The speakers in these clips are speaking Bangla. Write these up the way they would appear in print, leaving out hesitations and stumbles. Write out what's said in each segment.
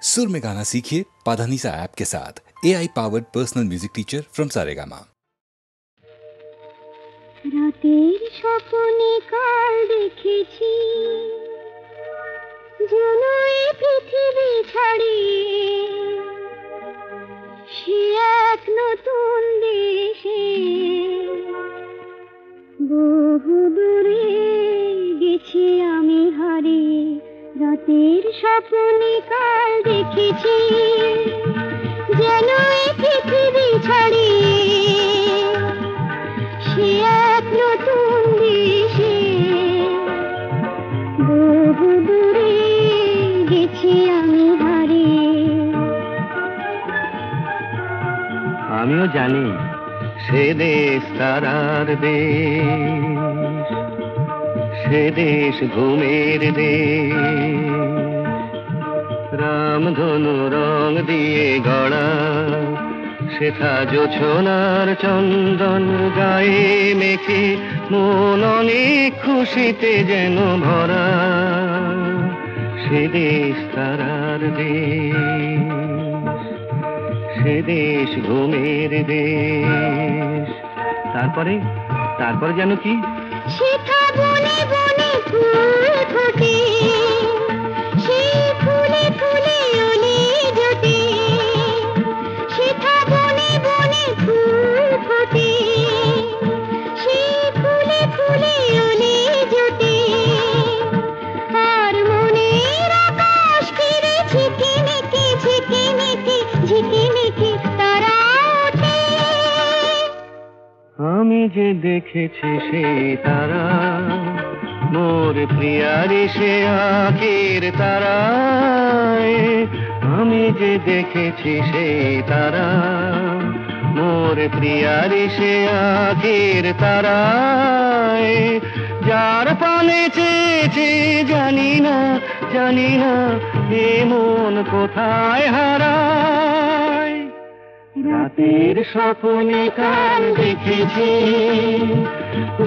सुर में गाना सीखिए पाधानीसा ऐप के साथ। AI powered personal music teacher from Saregama. রাতের স্বপ্নে কাল দেখেছি যেন এই পৃথিবী ছাড়িয়ে সে এক নতুন দেশে বহু দূরে গেছি আমি হারিয়ে। রাতের স্বপ্নে কাল দেখেছি যেন এই পৃথিবী ছাড়িয়ে সে এক নতুন দেশে বহু দূরে গেছি আমি হারিয়ে। আমিও জানি সে দেশ তারার দেশ, সে দেশ ঘুমের দেশ। রামধনু রং দিয়ে গড়া সেথা জোছনার চন্দন গায়ে মেখে মন অনেক খুশিতে যেন ভরা। সে দেশ তারার দেশ, সে দেশ ঘুমের দেশ। তারপরে যেন কি সেথা বনে বনে ফুল ফোটে, সেই ফুলে ফুলে অলি জোটে। সেথা বনে বনে ফুল ফোটে, সেই ফুলে ফুলে অলি জোটে। আর মনের আকাশ ফিরে ঝিকিমিকি ঝিকিমিকি ঝিকিমিকি তারা ওঠে। আমি যে দেখেছি সে তারা মোর প্রিয়ারি সে আখের তারায়। আমি যে দেখেছি সে তারা মোর প্রিয়ারি সে আখের তারায়। যার পানে চেয়েছে জানি না এ মন কোথায় হারায়। রাতের স্বপ্নে কাল দেখেছি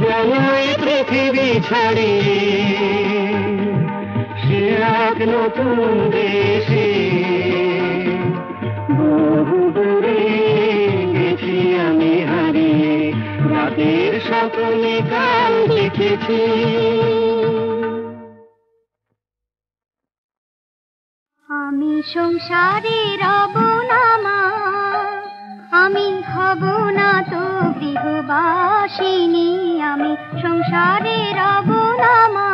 যেন এই পৃথিবী ছাড়িয়ে সে এক নতুন দেশে বহু দূরে গেছি আমি হারিয়ে। রাতের স্বপ্নে কাল দেখেছি। আমি সংসারে রব না মা, আমি হব না তো গৃহবাসিনী। আমি সংসারে রব না মা,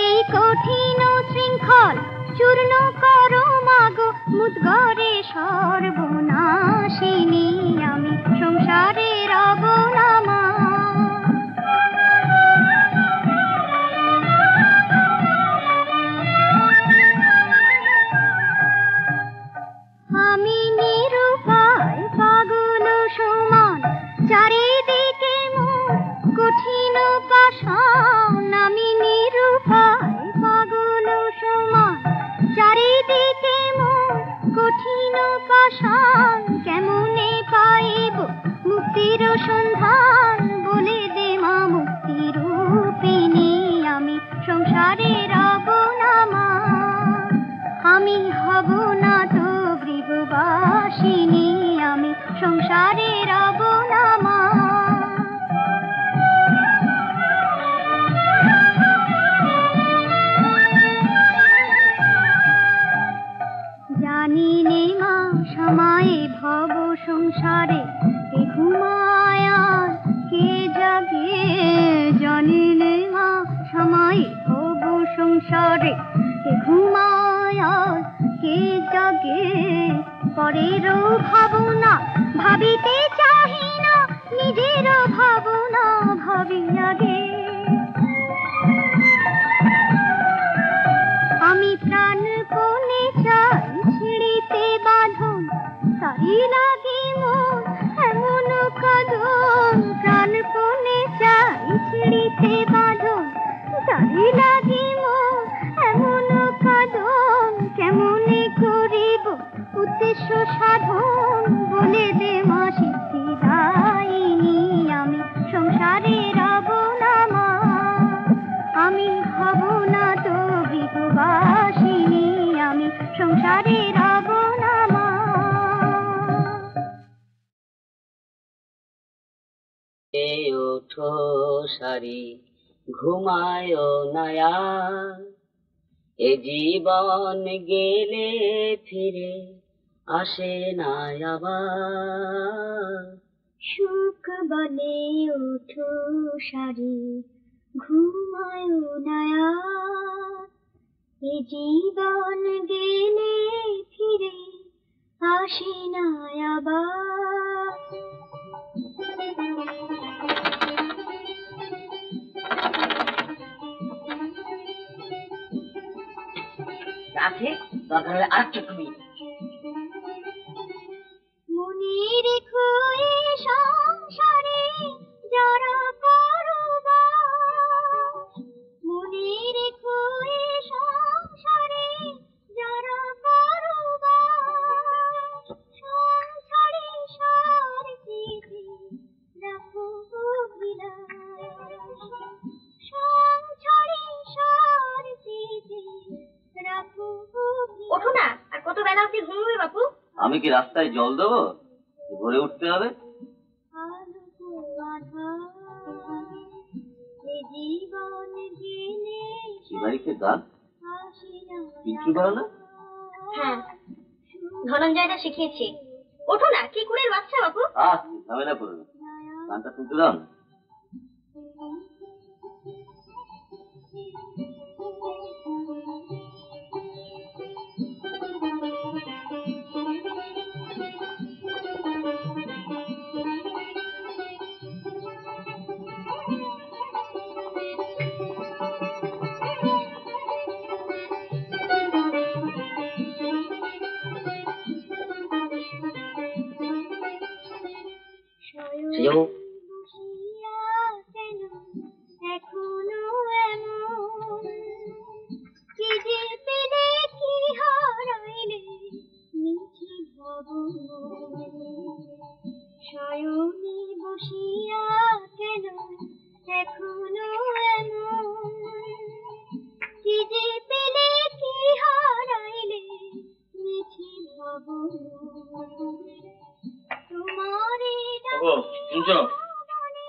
এই কঠিন শৃঙ্খল চূর্ণ করো মাগো মুদগরে সর্বনাশিনী। আমি সংসারে রব না মা। আমি নিরুপায় পাগল সমান, চারিদিকে মুখ কঠিন পাষাণ। আমি নিরুপায় পাগল সমান, চারিদিকে মুখ কঠিন পাষাণ। কেমনে পাইব মুক্তির সন্ধান বলে দে মা মুক্তি রূপিণী। আমি সংসারে রব না মা, আমি হব না তো গৃহবাসিনী। আমি সংসারে রব না মা। জানি নে মা সময়ে ভব সংসারে কে ঘুমায় আর কে জাগে। জানি নে মা সময়ে ভব সংসারে কে ঘুমায় আর কে জাগে। পরের ভাবনা ভাবিতে চাহি না, নিজের ভাবনা ভাবি আগে। আমি প্রাণপণে চাই ছিঁড়িতে বাঁধন, তারি লাগে মন এমন কাঁদন। প্রাণপণে চাই ছিঁড়িতে বাঁধন, তারি লাগে মন এমন কাঁদন। কেমনে করিব উদ্দেশ্য সাধন বলে দে মা সিদ্ধিদায়িনী। আমি সংসারে রব না সংসারে রব না মা। ওঠো সারি ঘুমায় নয়া, এ জীবন গেলে ফিরে আসে না আবার। সুখ বলে ওঠো সারি ঘুমায় নয়া, এ জীবন গেলে ফিরে আসে না আবার। আছে দরকার হলে আর তুমি মনে রেখো এ সংসারে যারা করবাস, মনে রেখো এ সংসারে যারা করবাস, সংসারে সার পেতে রাখো বিলাস, সংসারে সার পেতে রাখো। ওঠো না, আর কত বেলা অব্দি ঘুমোবে বাপু? আমি কি রাস্তায় জল দেবো? ভোরে উঠতে হবে। শিবারিকে গান পিন্টু গান না? হ্যাঁ, ধনঞ্জয়দা শিখিয়েছে। ওঠো না, কি করে বাচ্চা বাপু? ঝামেলা করো না, গানটা শুনতে দাও না। এখনো এমন কি যে পেলে কি হারাইলে মিঠি ভবন, শয়নে বসিয়া কেন এখনো এমন কি যে পেলে কি হারাইলে মিঠি ভবন। তোমারে শুনছো?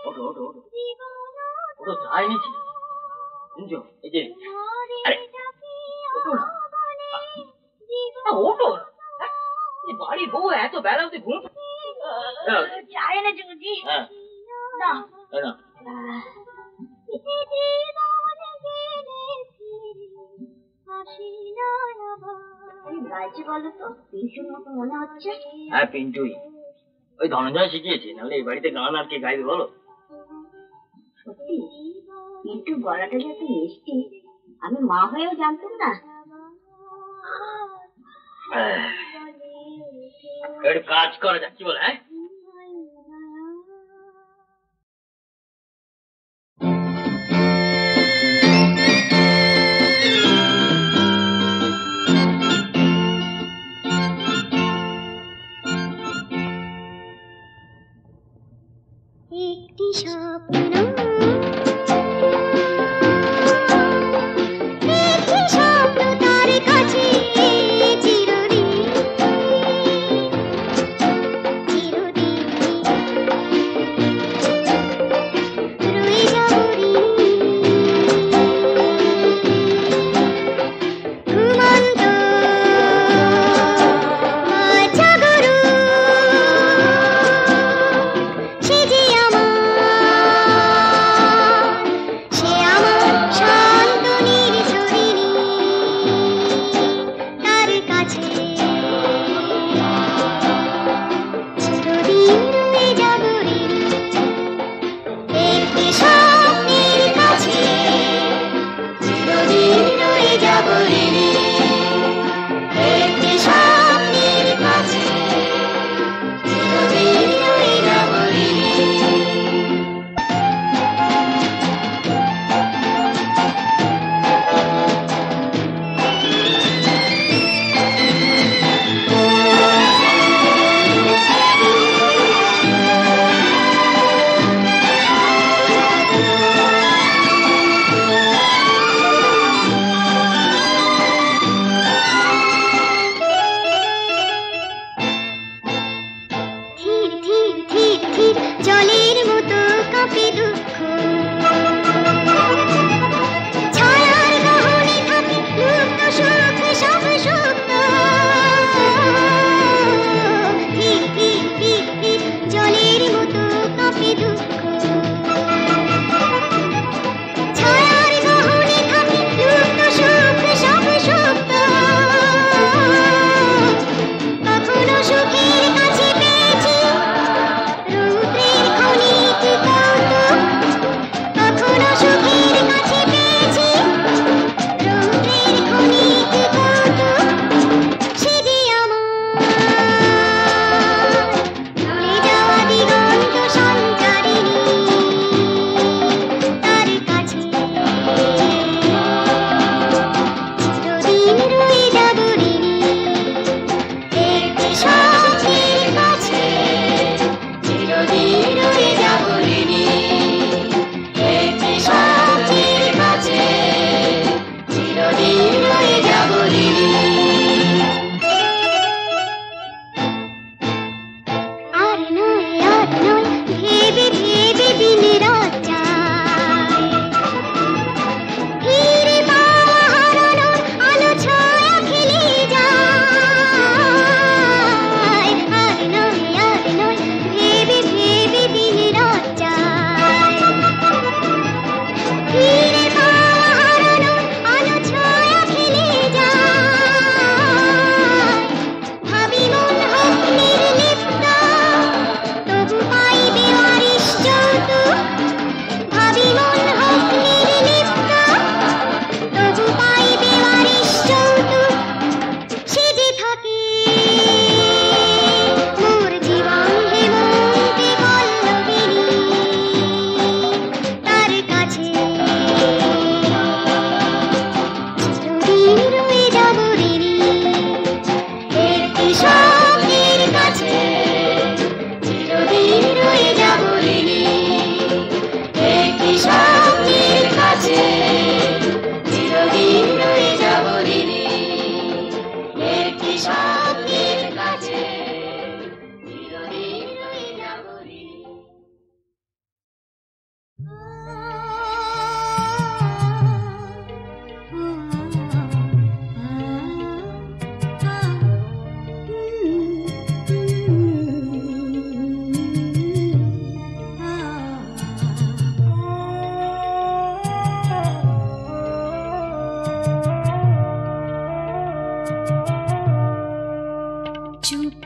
ওঠো ওঠো ওঠো ওঠো, চাই নিচ্ছি। শুনছো? এই যে ওঠো না, বাড়ির বউ এত বেলা অব্দি ঘুম চায় না জুজি। হ্যাঁ না না গাইছে বলো তো, পিন্টুর মতো মনে হচ্ছে। হ্যাঁ পিন্টুই, ওই ধনঞ্জয় শিখিয়েছে, নাহলে এই বাড়িতে গান আর কে গাইবে বলো? সত্যি পিন্টুর গলাটা যত মিষ্টি, আমি মা হয়েও জানতাম না। একটু কাজ করা যাক, কি বলে? হ্যাঁ একটি স্বপ্ন, একটি স্বপ্ন তার কাছে চিরদিন, চিরদিন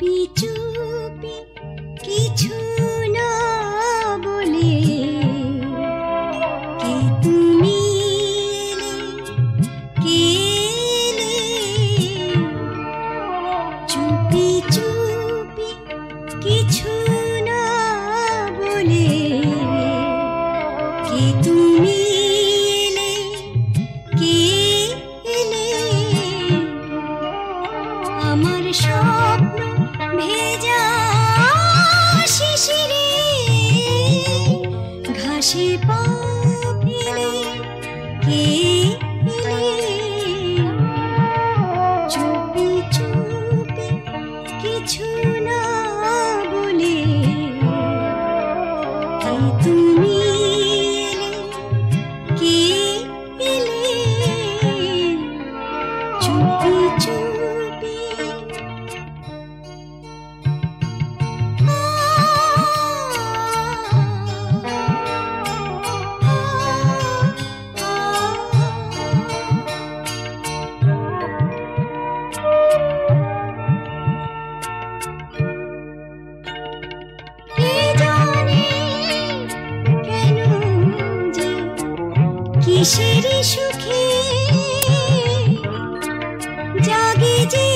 চুপি চুপি কিছু না বলে কে তুমি এলে, কে এলে? চুপি চুপি কিছু না বলে কে তুমি এলে, কে এলে? আমার স্বপ্ন ভেজা শিশিরে ঘাসে পা ফেলে কে এলে? চুপি চুপি কিছু না বলে কে তুমি এলে, কে এলে? চুপি চুপি কে জানে কেন যে কিসের সুখে জাগে যে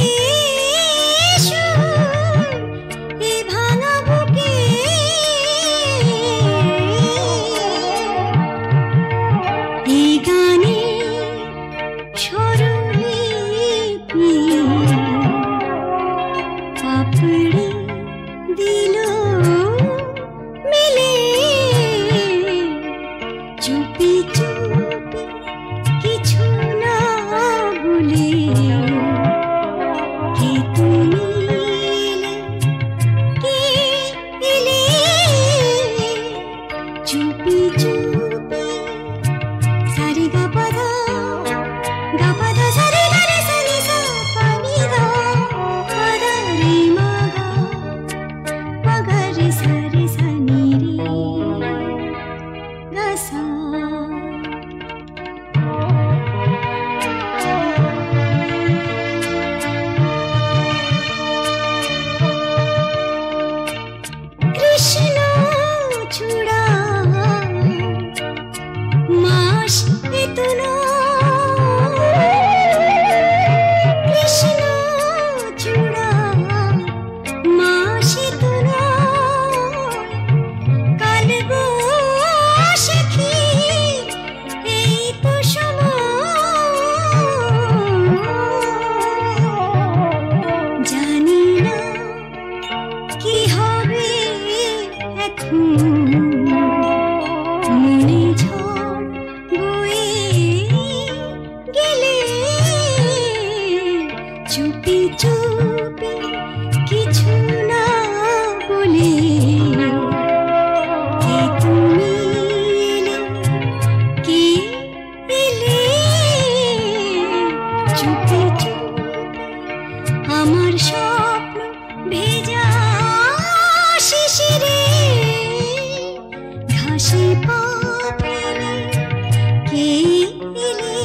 সুর এ ভাঙা বুকে। এই গানে স্বরলিপি পাপড়ি দিল মিলে। চুপি চুপি কিছু না বলে কে তুমি এলে, কে এলে? চুপি চুপি সারে গা পা ধা সারে গা রে সা নি সা পা নি ধা পা ধা রে মা গা পা গা রে সা নি রে গা সা। কৃষ্ণ ছুড়া মাস এতন, কৃষ্ণ ছুড়া মাস এতন, কাল বৈশাখী এই তো সময়। জানি না কি হবে এখন, মনে ঝড় বয়ে গেলে। চুপি চুপি কিছু না বলে কে তুমি এলে, কে এলে? চুপি চুপি আমার স্বপ্ন ভেজা শিশিরে ঘাসে পা ফেলে কে এলে?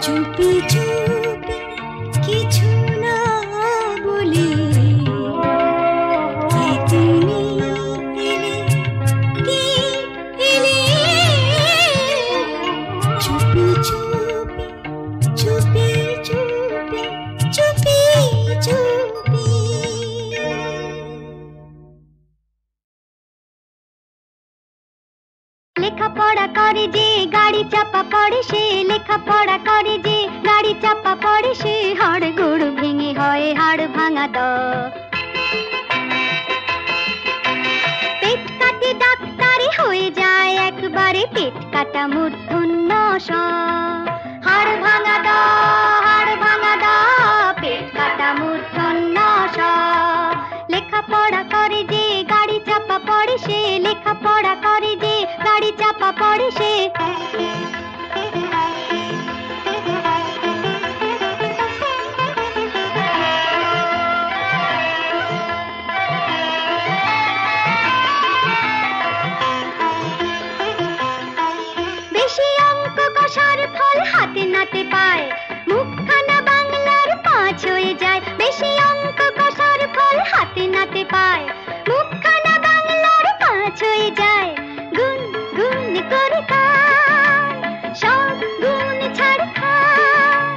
চুপি চুপি কিছু না বলে কে তুমি এলে, কে এলে? চুপি চুপি চুপি চুপি চুপি চুপি। লেখাপড়া করে যে গাড়ি চাপা পড়ে সে, লেখাপড়া করে যে গাড়ি চাপা পড়ে সে, হাড় গোড় ভেঙে হয় হাড় ভাঙা দ। পেট কাটে ডাক্তারি হয়ে যায় একবারে, পেট কাটা মূর্ধন্য ষ। হাড় ভাঙা দ, হাড় ভাঙা দ, পেট কাটা মূর্ধন্য ষ। লেখাপড়া করে যে গাড়ি চাপা পড়ে সে, লেখাপড়া করে যে গাড়ি চাপা পড়ে সে। বেশি অঙ্ক কষার ফল হাতে নাতে পায়, মুখখানা বাংলার পাঁচ হয়ে যায়। বেশি শুনতে পায়, মুখখানা বাংলার কাজ হয়ে যায়। গুন গুন করে তার সব গুণ ছাড় খায়,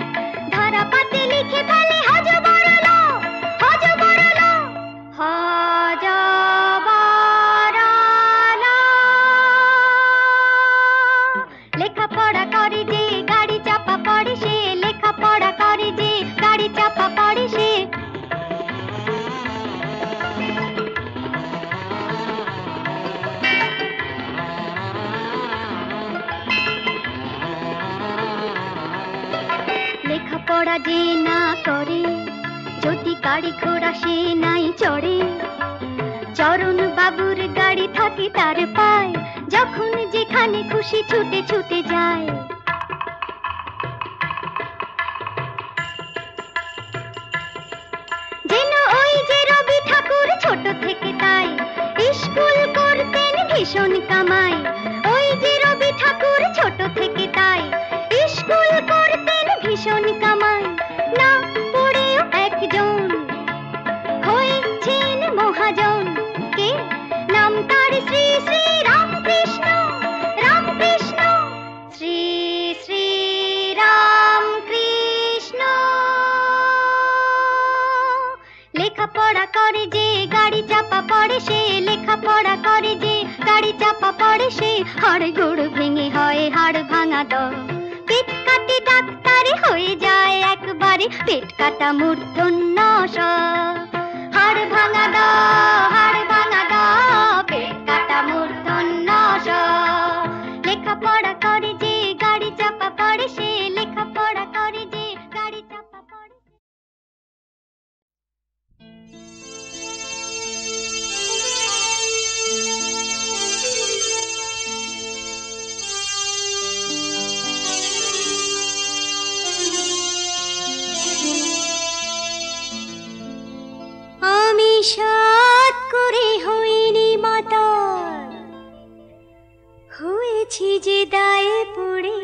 ধারা পাতে লিখে ফেলে হজ বরল, হজ বরল, হজ বরল। লেখাপড়া করে যে গাড়ি চাপা পড়ে সে, লেখাপড়া করে যে গাড়ি চাপা পড়ে সে। লেখাপড়া যে না করে যদি গাড়ি ঘোড়া সে নাই চড়ে, চরণ বাবুর গাড়ি থাকে তার পায়, যখন যেখানে খুশি ছুটে ছুটে যায়। যেন ওই যে রবি ঠাকুর ছোট থেকে তাই স্কুল করতেন ভীষণ কামাই, ওই যে রবি ঠাকুর ছোট থেকে তাই স্কুল করতেন ভীষণ কামাই। না পড়েও একজন হয়েছেন মহাজন, কে নাম তার শ্রী শ্রী রামকৃষ্ণ, রামকৃষ্ণ, শ্রী শ্রী রামকৃষ্ণ। লেখাপড়া করে যে গাড়ি চাপা পড়ে সে, লেখাপড়া করে যে গাড়ি চাপা পড়ে সে। হাড় গোড় ভেঙে হয় হাড় ভাঙা দ, পেট কাটে ডাক্তারে হয়ে যায় একবারে পেট কাটা মূর্ধন্য ষ। হাড় ভাঙা দ, হাড় ভাঙা দ, পেট কাটা মূর্ধন্য ষ। লেখাপড়া করে যে গাড়ি চাপা পড়ে সে, লেখাপড়া করে যে গাড়ি চাপা পড়ে। আমি সাত করে হইনি মাতাল, হয়েছি যে দায়ে পড়ে,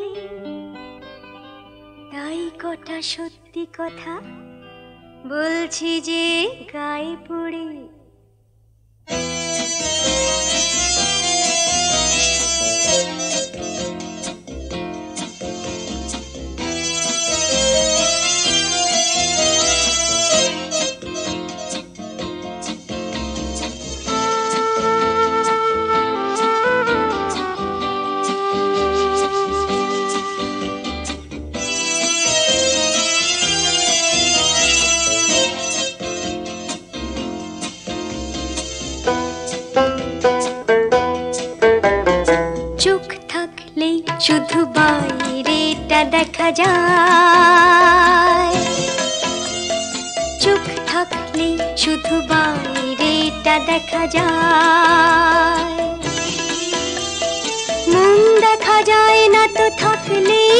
তাই কটা সত্যি কথা বলছি যে গায়ে পড়ে। শুধু বাইরেটা দেখা যায়, চোখ থাকলে শুধু বাইরেটা দেখা যায়, মন দেখা যায় না তো থাকলেই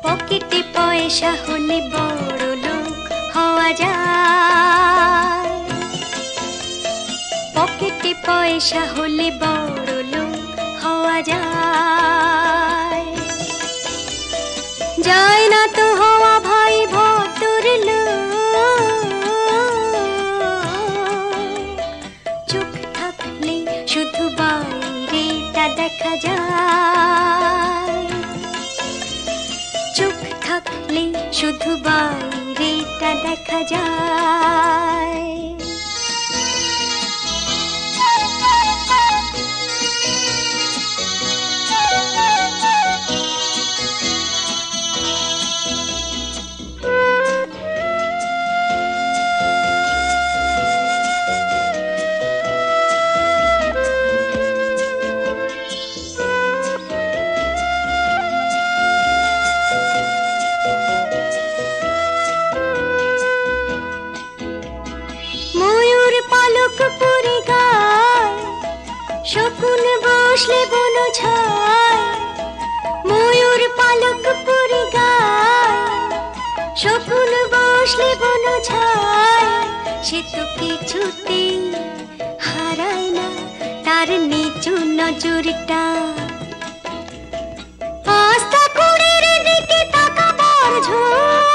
পকেটে পয়সা হলে বড় লোক হওয়া যায়, পকেটে পয়সা হলে বড় লোক হওয়া যায়, যায় না তো হওয়া ভাই ভদ্র লোক, চোখ থাকলে শুধু বাইরেটা দেখা যায়, চোখ থাকলে শুধু বাইরেটা দেখা যায়। শকুন বসলে বন ছায়, ময়ূর পালক পরে গায়, শকুন বসলে বন ছায়, সে তো কিছুতেই হারায় না তার নিচু নজরটা, আস্থা কুড়ির দিকে তাকাবার ঝোঁক,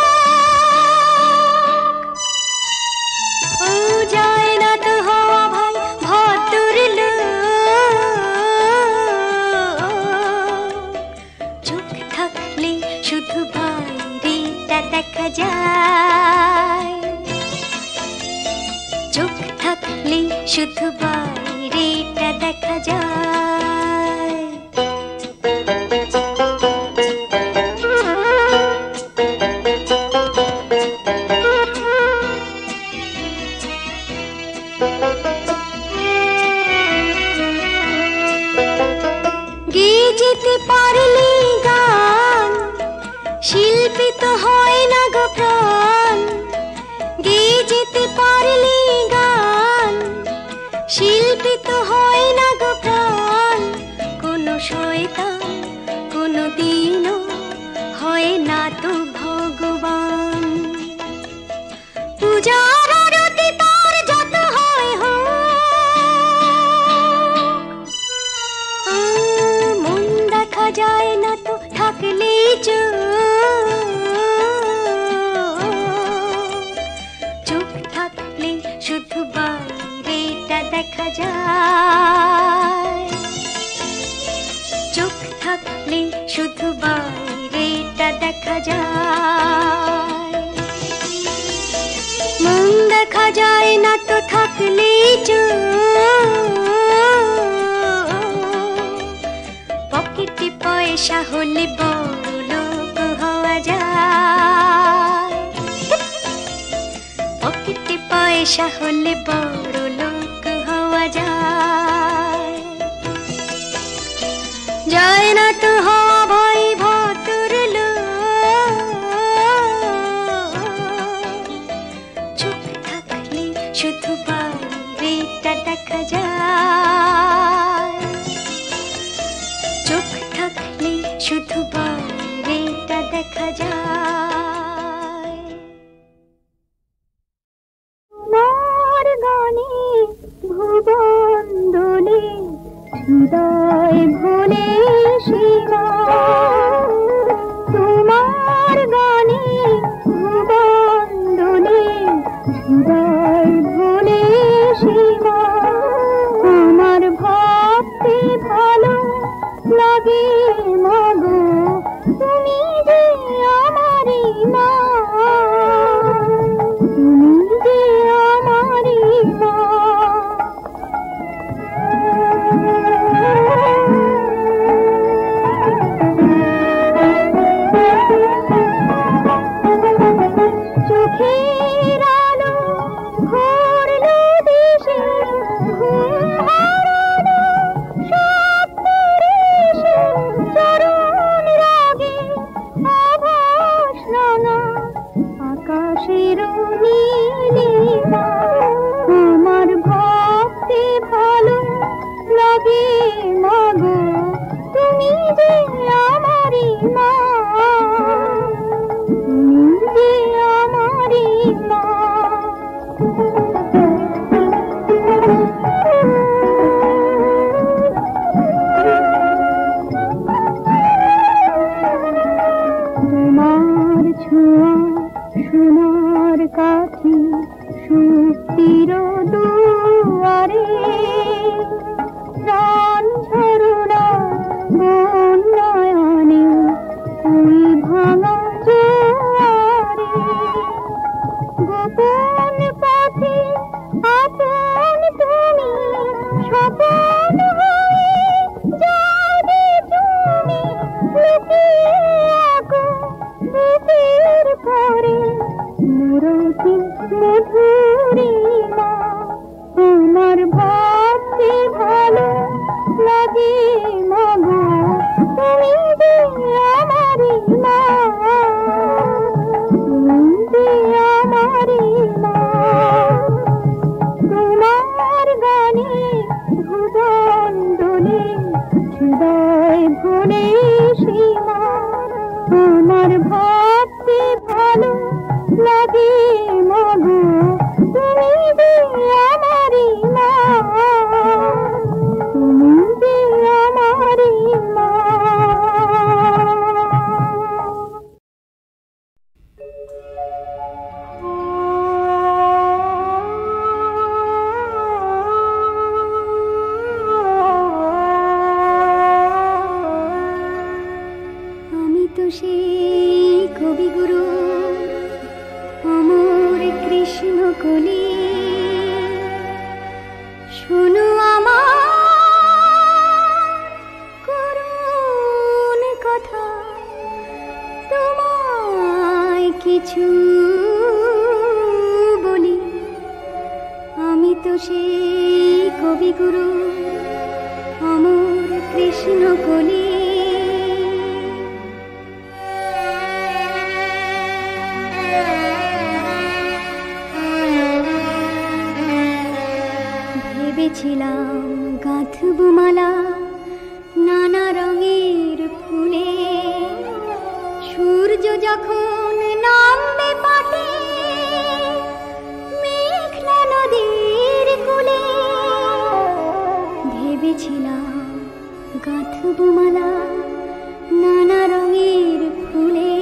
দেখা যায়, চোখ থাকলে শুধু বাইরেটা দেখা যায়। গেয়ে যেতে পারলে গান শিল্পী তো হয় না গো প্রাণ, গেয়ে যেতে পারলে গান শিল্পী তো হয় না গো প্রাণ। কোনো শয়তান কোনো দিনও হয় না তো ভগবান। পূজার আরতি তার যত হয় হোক, মন দেখা যায় না তো থাকলেই চোখ থাকলে শুধু বাইরেটা দেখা যায়, চোখ থাকলে শুধু বাইরেটা দেখা যায়। মন দেখা যায় না তো থাকলেই পকেটে পয়সা হলে বড় লোক হওয়া যায়, পকেটে পয়সা হলে বড় লোক হওয়া যায়। যায় না তো হওয়া ভাই ভদ্র লোক, চোখ থাকলে শুধু বাইরেটা দেখা যায়, চোখ থাকলে শুধু বাইরেটা দেখা যায়। তোমার গানে ভুবন দোলে হৃদয় ভোলে শিবা, তোমার গানে ভুবন দোলে হৃদয় ভোলে শিবা। আমার ভাবতে ভালো লাগে মাগো তুমি যে আমারই মা, তুমি যে আমারই মা। চোখের আলো ভরলো দেশে, ঘুম হারানো স্বপ্নের এসে, চরণ রাগে আভাস রাঙা আকাশের নীলিমা। আমার ভাবতে ভালো লাগে মাগো তুমি যে আমারই মা, তুমি যে আমারই মা। তোমার ছোঁয়া সোনার কাঠি সুস্থির দুয়ারে, প্রাণ ঝরনা বন্যায়নে ওই ভাঙা জোয়ারে। গোপন পথে আপন তুমি স্বপন হয়ে যাবে তুমি, লুকিয়ে আঁকো বুকের পরে মুরতি মধুরিমা। আমার ভাবতে ভালো লাগে মাগো তুমি যে আমারই মা, তুমি যে আমারই মা। তোমার গানে ভুবন দোলে হৃদয় ভোলে সীমা। আমার ভাবতে ভালো লাগে মাগো তুমি যে আমারই মা, তুমি যে আমারই মা। আমি তো সেই কবিগুরু অমর কৃষ্ণ কলি শোনো আমার করুণ কথা, তোমায় কিছু বলি। আমি তো সেই কবিগুরু অমর কৃষ্ণ কলি। ভেবেছিলাম গাঁথব মালা নানা রঙের ফুলে, সূর্য যখন নামবে পাটে মেঘনা নদীর কূলে। ভেবেছিলাম গাঁথব মালা নানা রঙের ফুলে,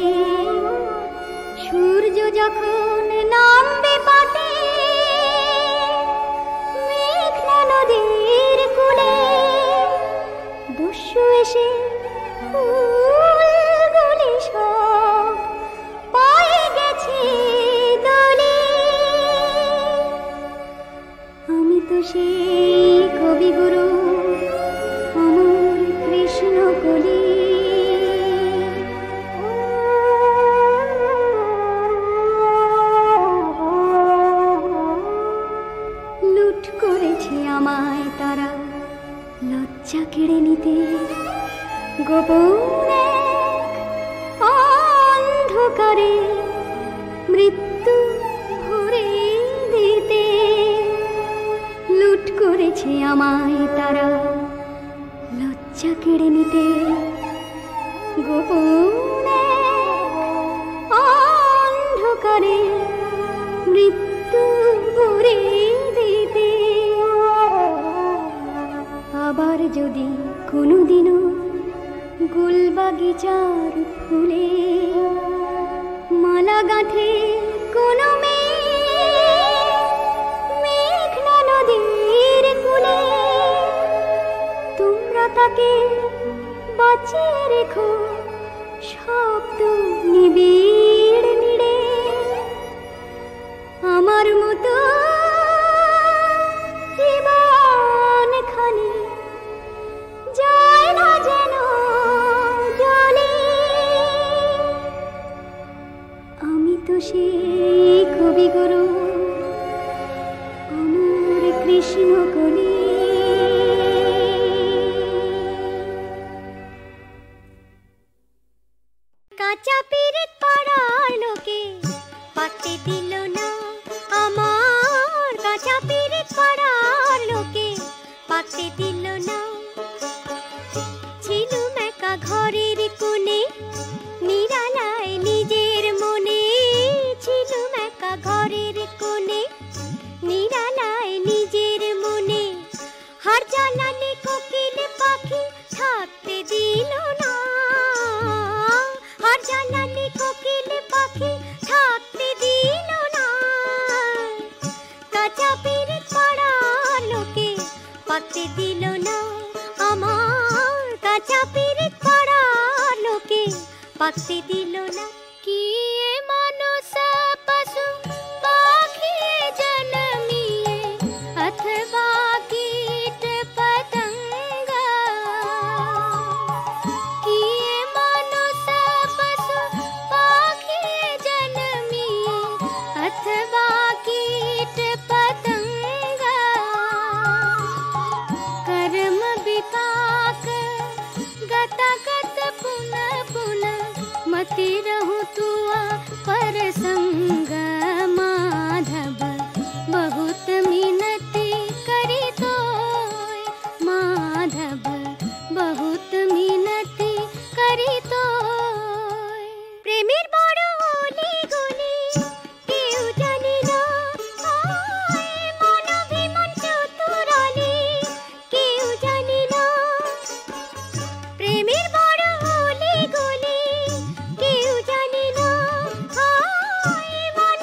সূর্য যখন নামবে পাটে মেঘনা নদীর কূলে। দস্যু এসে ফুলগুলি সব পায়ে গেছে দলে। আমি তো সেই কবিগুরু অমর কৃষ্ণ কলি। লুট করেছে আমায় তারা লজ্জা কেড়ে নিতে, গোপনে অন্ধকারে মৃত্যু ভরে দিতে। লুট করেছে আমায় তারা লজ্জা কেড়ে নিতে, গোপনে অন্ধকারে মৃত্যু ভরে দিতে। আবার যদি কোনোদিনও গুলবাগিচার ফুলে মালা গাঁথে কোনো মেঘনা নদীর কূলে, তোমরা তাকে বাঁচিয়ে রেখো শব্দ নিবিড় নিড়ে। আমার মতো জীবন খানি যায় না যেন জলে। আমি তো সেই কবিগুরু অমর কৃষ্ণ কলি। কাঁচা পিরিত পাড়ার লোকে পাতে দিল না আমার, কাঁচা পিরিত পাড়ার লোকে পাতে দিল না। ছিলুম একা ঘরের কোণে নিরালায় নিজের মনে, ছিলুম একা ঘরের কোণে নিরালায় নিজের মনে। হার জ্বালানি কোকিল পাখি থাকতে দিল না, হার জ্বালানি কোকিল পাখি থাকতে দিল না। কাঁচা পিরিত পাড়ার লোকে পাতে দিল না আমার, কাঁচা পিরিত পাড়ার লোকে পাতে দিল না। কি মানুষ পশু পাখি জন্মিয়ে अथवा कीट पतंगा, किए मनुष्य पशु पाखी जन्मिए अथवा कीट पतंगा। कर्म विपाक गतागत पुनः पुनः मति रहूं तुआ पर संग। माधव बहुत मिनती करी तोय, माधव बहुत मिनती करी तोय। प्रेमेर बड़ ओली गली केउ जानी ना, मन विमन चतुराली केउ जानी ना। प्रेमेर बड़ ओली गली केउ जानी ना, मन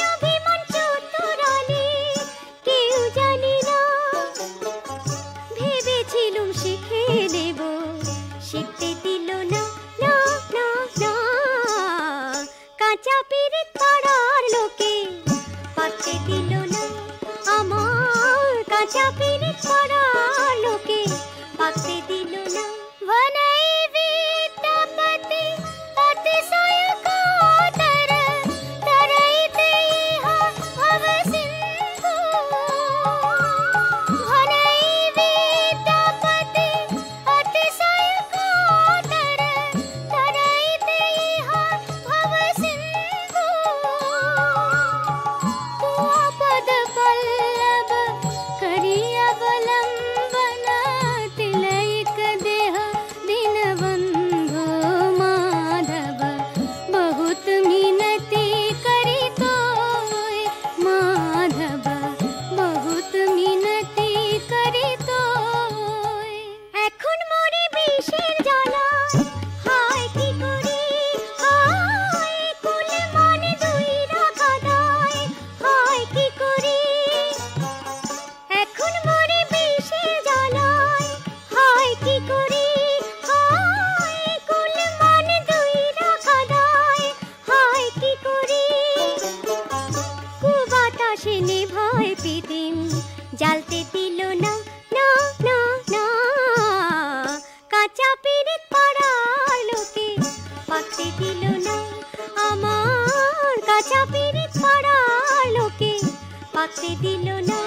দিল না, আমার কাঁচা পিরিত পাড়ার লোকে পাতে দিল না।